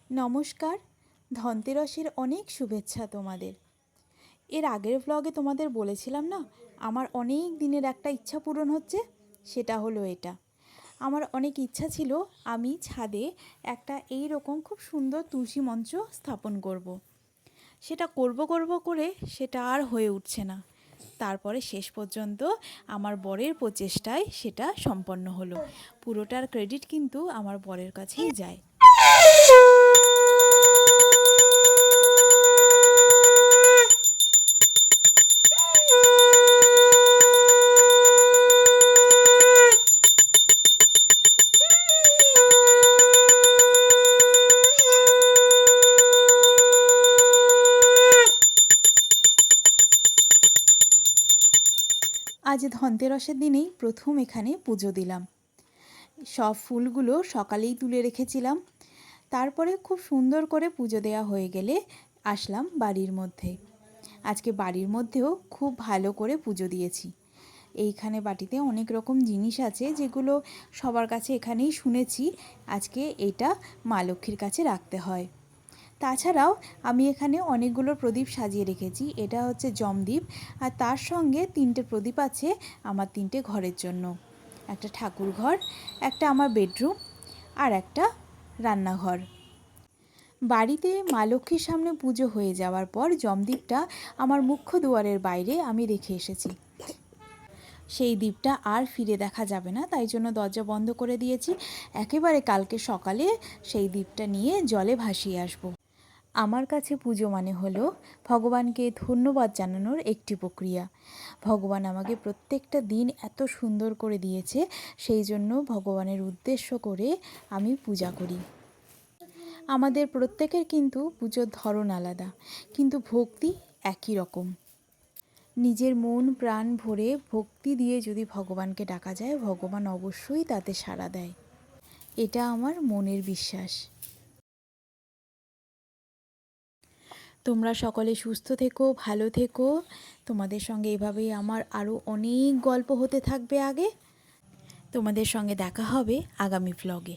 নমস্কার, ধনতেরাসের অনেক শুভেচ্ছা তোমাদের। এর আগের ব্লগে তোমাদের বলেছিলাম না, আমার অনেক দিনের একটা ইচ্ছা পূরণ হচ্ছে। সেটা হলো এটা। আমার অনেক ইচ্ছা ছিল আমি ছাদে একটা এই রকম খুব সুন্দর তুলসী মঞ্চ স্থাপন করব। সেটা করব করে সেটা আর হয়ে উঠছে না। তারপরে শেষ পর্যন্ত আমার বরের প্রচেষ্টায় সেটা সম্পন্ন হলো। পুরোটার ক্রেডিট কিন্তু আমার বরের কাছেই যায়। আজ ধনতেরাসের দিনেই প্রথম এখানে পুজো দিলাম। সব ফুলগুলো সকালেই তুলে রেখেছিলাম। তারপরে খুব সুন্দর করে পুজো দেওয়া হয়ে গেলে আসলাম বাড়ির মধ্যে। আজকে বাড়ির মধ্যেও খুব ভালো করে পুজো দিয়েছি। এইখানে বাটিতে অনেক রকম জিনিস আছে যেগুলো সবার কাছে এখানেই শুনেছি আজকে এটা মা লক্ষ্মীর কাছে রাখতে হয়। তাছাড়াও আমি এখানে অনেকগুলো প্রদীপ সাজিয়ে রেখেছি। এটা হচ্ছে জমদ্বীপ, আর তার সঙ্গে 3টে প্রদীপ আছে আমার 3টে ঘরের জন্য। একটা ঠাকুর ঘর, একটা আমার বেডরুম, আর একটা রান্নাঘর। বাড়িতে মা লক্ষ্মীর সামনে পুজো হয়ে যাওয়ার পর জমদ্বীপটা আমার মুখ্য দুয়ারের বাইরে আমি রেখে এসেছি। সেই দ্বীপটা আর ফিরে দেখা যাবে না, তাই জন্য দরজা বন্ধ করে দিয়েছি। একেবারে কালকে সকালে সেই দ্বীপটা নিয়ে জলে ভাসিয়ে আসবো। আমার কাছে পুজো মানে হলো ভগবানকে ধন্যবাদ জানানোর একটি প্রক্রিয়া। ভগবান আমাকে প্রত্যেকটা দিন এত সুন্দর করে দিয়েছে, সেই জন্য ভগবানের উদ্দেশ্য করে আমি পূজা করি। আমাদের প্রত্যেকের কিন্তু পুজোর ধরন আলাদা, কিন্তু ভক্তি একই রকম। নিজের মন প্রাণ ভরে ভক্তি দিয়ে যদি ভগবানকে ডাকা যায়, ভগবান অবশ্যই তাতে সাড়া দেয়। এটা আমার মনের বিশ্বাস। তোমরা সকলে সুস্থ থেকো, ভালো থেকো। তোমাদের সঙ্গে এভাবেই আমার আরও অনেক গল্প হতে থাকবে আগে। তোমাদের সঙ্গে দেখা হবে আগামী ব্লগে।